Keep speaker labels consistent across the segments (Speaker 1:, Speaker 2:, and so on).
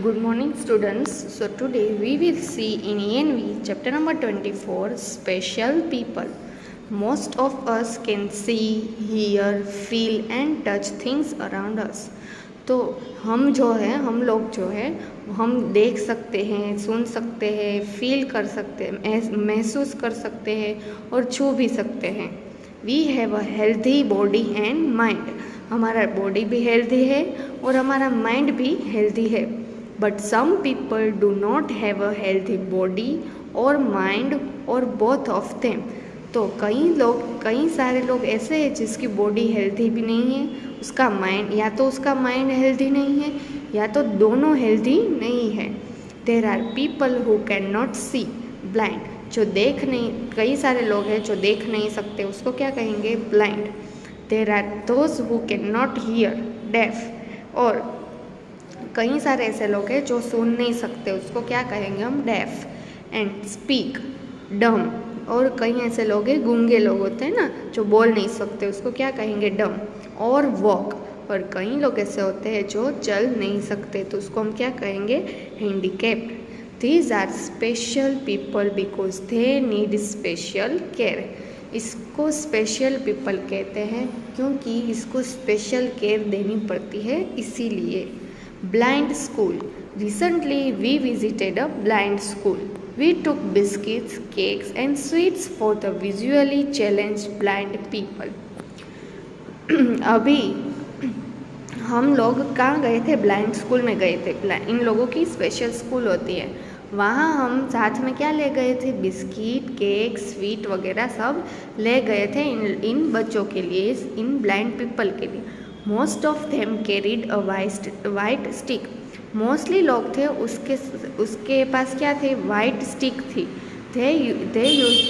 Speaker 1: Good morning, students. So today we will see in ENV chapter number 24 special people. Most of us can see, hear, feel and touch things around us. तो हम लोग जो है हम देख सकते हैं, सुन सकते हैं, फील कर सकते हैं, महसूस कर सकते हैं और छू भी सकते हैं. We have a healthy body and mind. हमारा बॉडी भी हेल्थी है और हमारा माइंड भी हेल्थी है. But some people do not have a healthy body or mind or both of them. तो कई सारे लोग ऐसे हैं जिसकी बॉडी हेल्थी भी नहीं है, उसका माइंड या तो उसका माइंड हेल्थी नहीं है या तो दोनों हेल्थी नहीं है. There are people who cannot see, blind. जो देख नहीं, कई सारे लोग हैं जो देख नहीं सकते, उसको क्या कहेंगे? Blind. There are those who cannot hear, deaf. और कई सारे ऐसे लोग हैं जो सुन नहीं सकते, उसको क्या कहेंगे हम? डेफ. एंड स्पीक, डम. और कई ऐसे लोग हैं, गूंगे लोग होते हैं ना, जो बोल नहीं सकते, उसको क्या कहेंगे? डम. और वॉक. और कई लोग ऐसे होते हैं जो चल नहीं सकते, तो उसको हम क्या कहेंगे? Handicapped. These are special people because they need special care. इसको स्पेशल पीपल कहते हैं क्योंकि इसको स्पेशल केयर देनी पड़ती है, इसीलिए. Blind school. Recently we visited a blind school. We took biscuits, cakes and sweets for the visually challenged blind people. अभी हम लोग कहाँ गए थे? ब्लाइंड स्कूल में गए थे. इन लोगों की स्पेशल स्कूल होती है, वहाँ हम साथ में क्या ले गए थे? बिस्किट, केक, स्वीट वगैरह सब ले गए थे इन बच्चों के लिए, इन ब्लाइंड पीपल के लिए. Most of them carried a white stick. Mostly लोग थे उसके पास क्या थे? वाइट स्टिक थी. They use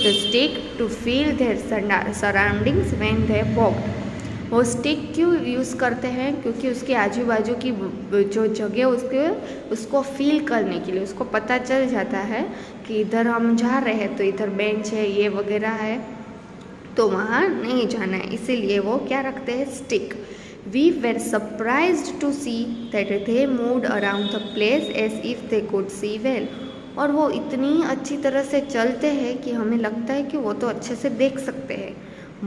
Speaker 1: the stick to feel their surroundings when they walked. वो स्टिक क्यों यूज़ करते हैं? क्योंकि उसके आजू बाजू की जो जगह उसको फील करने के लिए, उसको पता चल जाता है कि इधर हम जा रहे हैं तो इधर बेंच है, ये वगैरह है, तो वहाँ नहीं जाना है, इसीलिए वो क्या रखते हैं? Stick. We were surprised to see that they moved around the place as if they could see well. और वो इतनी अच्छी तरह से चलते हैं कि हमें लगता है कि वो तो अच्छे से देख सकते हैं.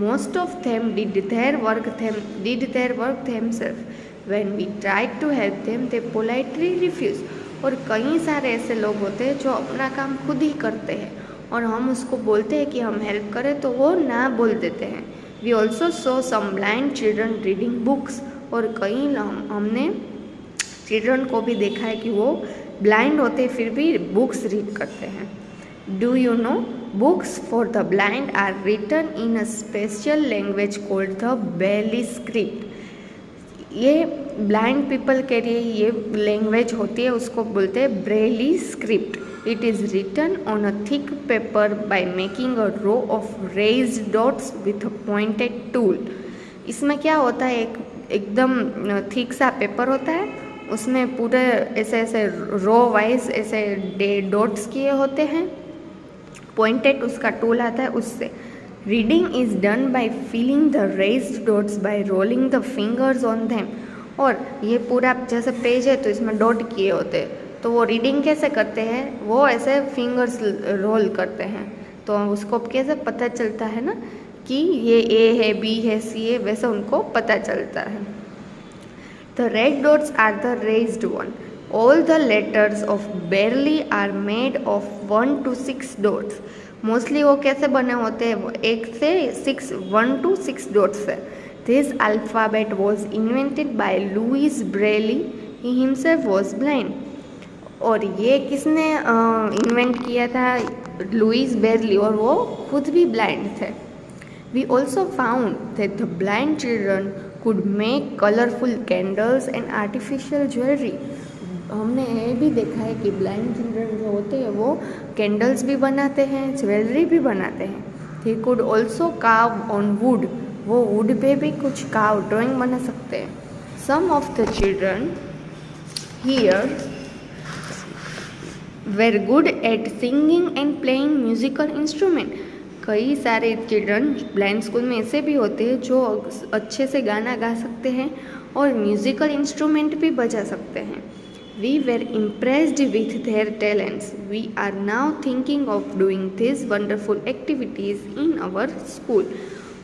Speaker 1: Most of them did their work themselves. When we tried to help them, they politely refused. और कई सारे ऐसे लोग होते हैं जो अपना काम खुद ही करते हैं और हम उसको बोलते हैं कि हम हेल्प करें तो वो ना बोल देते हैं. We also saw some blind children reading books. और कई हमने चिल्ड्रन को भी देखा है कि वो ब्लाइंड होते फिर भी बुक्स रीड करते हैं. Do you know books for the blind are written in a special language called the Braille script. ये ब्लाइंड पीपल के लिए ये लैंग्वेज होती है, उसको बोलते हैं Braille script. It is written on a thick paper by making a row of raised dots with a pointed tool. इसमें क्या होता है? एकदम थिक सा पेपर होता है, उसमें पूरे ऐसे रो वाइज ऐसे डॉट्स किए होते हैं, पॉइंटेड उसका टूल आता है उससे. Reading is done by feeling the raised dots bye rolling the fingers on them. और ये पूरा जैसे पेज है तो इसमें डॉट किए होते हैं, तो वो रीडिंग कैसे करते हैं? वो ऐसे फिंगर्स रोल करते हैं, तो उसको कैसे पता चलता है ना कि ये ए है, बी है, सी है, वैसे उनको पता चलता है. The red dots are the raised one. All the letters of Braille are made of 1 to 6 dots. Mostly वो कैसे बने होते हैं? 1 to 6 डॉट्स से. This alphabet was invented by Louis Braille. He himself was blind. और ये किसने invent किया था? लुइस बेरली, और वो खुद भी ब्लाइंड थे. We also found that the blind children could make colourful candles and artificial jewellery. हमने ये भी देखा है कि ब्लाइंड चिल्ड्रन जो होते हैं वो कैंडल्स भी बनाते हैं, ज्वेलरी भी बनाते हैं. He could also carve on wood. वो वुड पे भी कुछ कार्व ड्राइंग बना सकते हैं. Some of the children here were good at singing and playing musical instrument. कई सारे चिल्ड्रन ब्लाइंड स्कूल में ऐसे भी होते हैं जो अच्छे से गाना गा सकते हैं और म्यूज़िकल इंस्ट्रूमेंट भी बजा सकते हैं. We were impressed with their talents. We are now thinking of doing these wonderful activities in our school.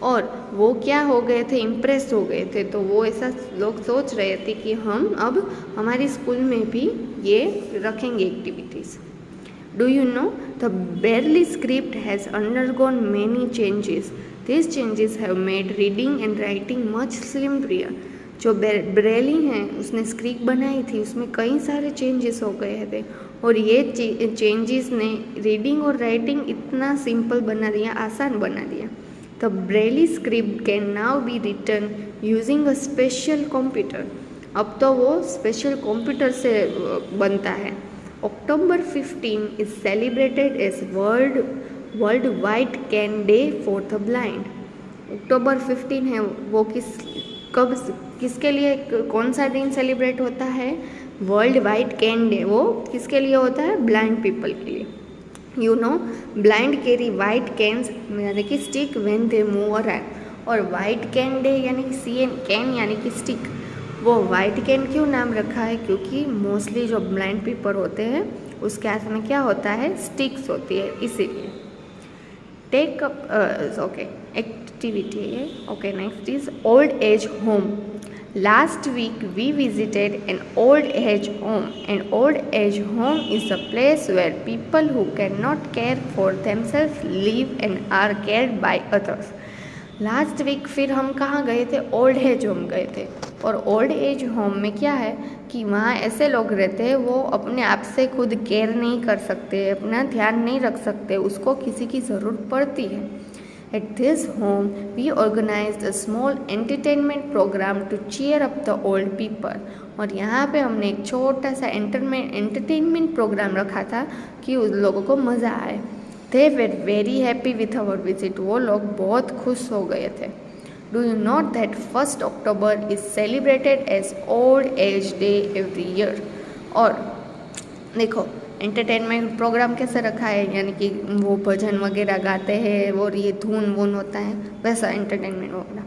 Speaker 1: और वो क्या हो गए थे, इम्प्रेस हो गए थे, तो वो ऐसा लोग सोच रहे थे कि हम अब हमारी स्कूल में भी ये रखेंगे activities. Do you know the Braille script has undergone many changes. These changes have made reading and writing much simpler. जो ब्रेली हैं उसने स्क्रिप्ट बनाई थी, उसमें कई सारे चेंजेस हो गए थे और ये चेंजेस ने रीडिंग और राइटिंग इतना सिंपल बना दिया, आसान बना दिया. The Braille script can now be written using a special computer. अब तो वो स्पेशल कंप्यूटर से बनता है. October 15 is celebrated as world wide cane day for the blind. अक्टूबर 15 है वो किसके लिए, कौन सा दिन सेलिब्रेट होता है? World wide cane day. वो किसके लिए होता है? ब्लाइंड पीपल के लिए. You know blind carry white cans यानी कि stick when they move around. और वाइट कैन डे यानी कि कैन यानी कि स्टिक. वो वाइट कैन क्यों नाम रखा है? क्योंकि मोस्टली जो ब्लाइंड पीपल होते हैं उसके हाथ में क्या होता है? स्टिक्स होती है, इसीलिए. टेक अप ओके एक्टिविटी है. Okay next is old age home. Last week we visited an old age home. An old age home is a place where people who cannot care for themselves live and are cared by others. Last week फिर हम कहाँ गए थे? Old age home गए थे. और old age home में क्या है कि वहाँ ऐसे लोग रहते हैं वो अपने आप से खुद केयर नहीं कर सकते, अपना ध्यान नहीं रख सकते, उसको किसी की ज़रूरत पड़ती है. At this home, we organized a small entertainment program to cheer up the old people. और यहाँ पे हमने एक छोटा सा एंटरटेनमेंट प्रोग्राम रखा था कि उस लोगों को मज़ा आए. They were very happy with our visit. वो लोग बहुत खुश हो गए थे. Do you know that 1st October is celebrated as Old Age Day every year? और देखो एंटरटेनमेंट प्रोग्राम कैसे रखा है, यानी कि वो भजन वगैरह गाते हैं और ये धुन वून होता है, वैसा एंटरटेनमेंट होगा.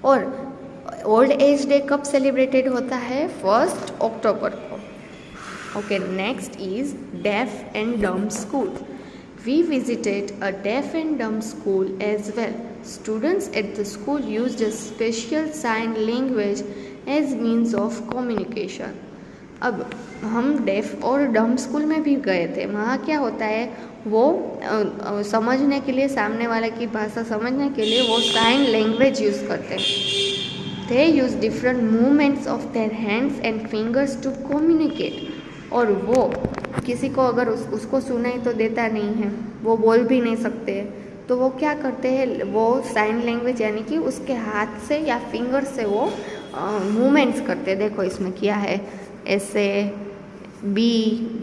Speaker 1: और ओल्ड एज डे कब सेलिब्रेटेड होता है? 1 अक्टूबर को. Okay next is deaf and dumb school. We visited a deaf and dumb school as well. Students at the school used a special sign language as means of communication. अब हम def और dumb school में भी गए थे. वहाँ क्या होता है, वो समझने के लिए, सामने वाले की भाषा समझने के लिए वो साइन लैंग्वेज यूज़ करते हैं. They use different movements of their hands and fingers to communicate. और वो किसी को अगर उसको सुनाई तो देता नहीं है, वो बोल भी नहीं सकते, तो वो क्या करते हैं, वो साइन लैंग्वेज यानी कि उसके हाथ से या फिंगर से वो मूवमेंट्स करते हैं. देखो इसमें किया है ऐसे, बी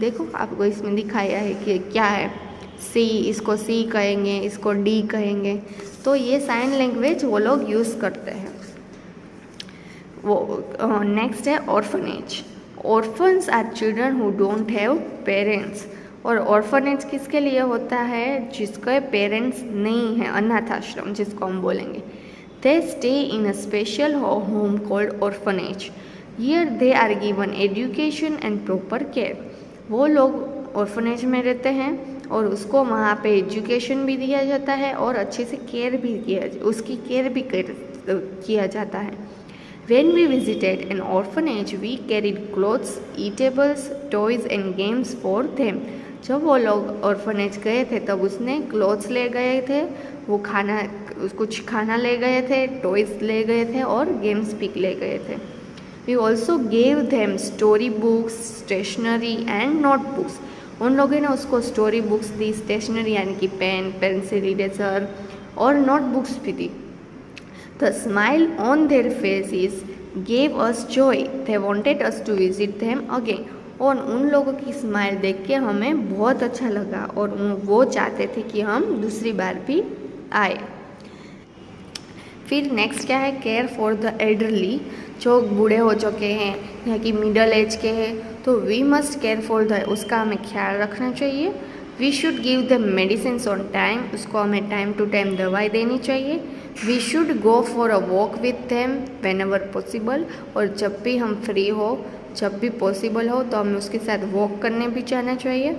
Speaker 1: देखो आपको इसमें दिखाया है कि क्या है, सी, इसको सी कहेंगे, इसको डी कहेंगे. तो ये साइन लैंग्वेज वो लोग यूज़ करते हैं. वो नेक्स्ट है orphanage. Orphans are children who don't have parents. और ऑर्फनेज किसके लिए होता है? जिसके पेरेंट्स नहीं हैं, अनाथ आश्रम जिसको हम बोलेंगे. They stay in a special home called orphanage. Here they are given education and proper care. वो लोग ऑर्फनेज में रहते हैं और उसको वहाँ पे एजुकेशन भी दिया जाता है और अच्छे से केयर भी उसकी केयर भी किया जाता है. When we visited an orphanage, we carried clothes, eatables, toys and games for them. जब वो लोग ऑर्फनेज गए थे तब उसने क्लोथ्स ले गए थे, वो कुछ खाना ले गए थे, टॉयज़ ले गए थे और गेम्स भी ले गए थे. We also gave them story books, stationery and notebooks. उन लोगों ने उसको स्टोरी बुक्स दी, स्टेशनरी यानी कि पेन, पेंसिल, इरेजर और नोटबुक्स भी दी. The smile on their faces gave us joy. They wanted us to visit them again. और उन लोगों की स्माइल देख के हमें बहुत अच्छा लगा और वो चाहते थे कि हम दूसरी बार भी आए. फिर नेक्स्ट क्या है? Care for the elderly. जो बूढ़े हो चुके हैं या कि मिडल एज के हैं, तो we must care for the, उसका हमें ख्याल रखना चाहिए. We should give the medicine on time. उसको हमें टाइम टू टाइम दवाई देनी चाहिए. We should go for a walk with them whenever possible. और जब भी हम फ्री हो जब भी पॉसिबल हो तो हमें उसके साथ वॉक करने भी जाना चाहिए।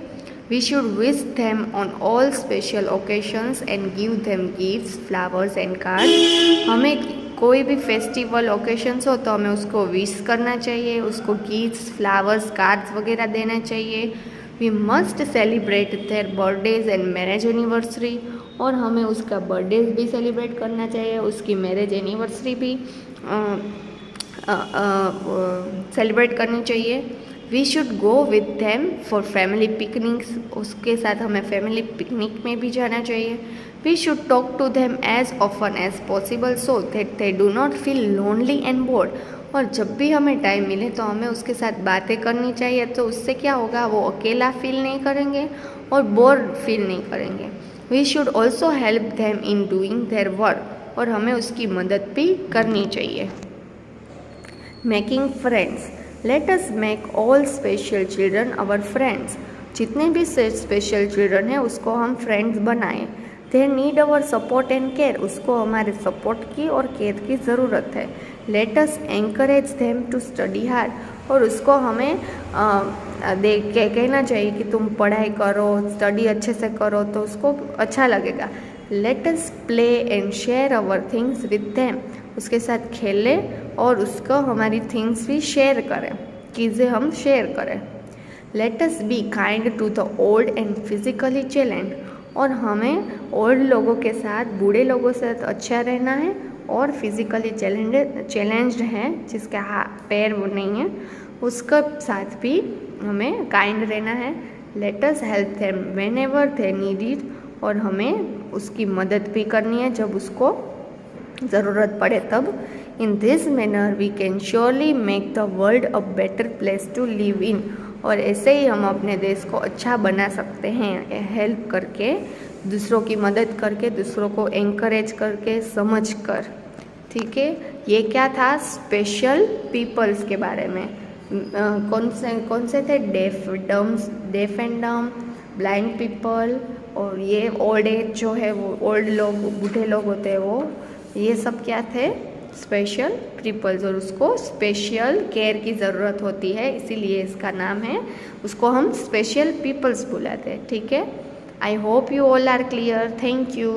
Speaker 1: We should wish them on all special occasions and give them gifts, flowers and cards. हमें कोई भी फेस्टिवल ओकेशंस हो तो हमें उसको विश करना चाहिए, उसको गिफ्ट्स, फ्लावर्स, कार्ड्स वगैरह देना चाहिए। We must celebrate their birthdays and marriage anniversary, और हमें उसका बर्थडे भी सेलिब्रेट करना चाहिए, उसकी मैरिज एनिवर्सरी भी सेलिब्रेट करनी चाहिए। We should go with them for family picnics, उसके साथ हमें फैमिली पिकनिक में भी जाना चाहिए। We should talk to them as often as possible so that they do not feel lonely and bored, और जब भी हमें टाइम मिले तो हमें उसके साथ बातें करनी चाहिए, तो उससे क्या होगा, वो अकेला फील नहीं करेंगे और बोर फील नहीं करेंगे। We should also help them in doing their work, और हमें उसकी मदद भी करनी चाहिए। Making friends, let us make all special children our friends. जितने भी स्पेशल चिल्ड्रन हैं उसको हम फ्रेंड्स बनाएं। They need our support and care, उसको हमारे सपोर्ट की और केयर की ज़रूरत है। Let us encourage them to study hard, और उसको हमें देख के कहना चाहिए कि तुम पढ़ाई करो, स्टडी अच्छे से करो, तो उसको अच्छा लगेगा। Let us play and share our things with them, उसके साथ खेलें और उसको हमारी थिंग्स भी शेयर करें, चीज़ें हम शेयर करें। Let us be kind to the old and physically challenge, और हमें ओल्ड लोगों के साथ, बूढ़े लोगों से अच्छा रहना है, और फिजिकली चैलेंज्ड हैं जिसके पैर वो नहीं है उसके साथ भी हमें काइंड रहना है। Let us help them when ever they need it, और हमें उसकी मदद भी करनी है जब उसको ज़रूरत पड़े तब। In this manner we can surely make the world a better place to live in, और ऐसे ही हम अपने देश को अच्छा बना सकते हैं, हेल्प करके, दूसरों की मदद करके, दूसरों को एंकरेज करके, समझ कर। ठीक है, ये क्या था, स्पेशल पीपल्स के बारे में। कौन से थे, डेफ एंड डम, ब्लाइंड पीपल, और ये ओल्ड एज जो है वो ओल्ड लोग, बूढ़े लोग होते हैं वो, ये सब क्या थे, स्पेशल पीपल्स, और उसको स्पेशल केयर की ज़रूरत होती है, इसीलिए इसका नाम है, उसको हम स्पेशल पीपल्स बुलाते हैं। ठीक है, I hope you all are clear. Thank you.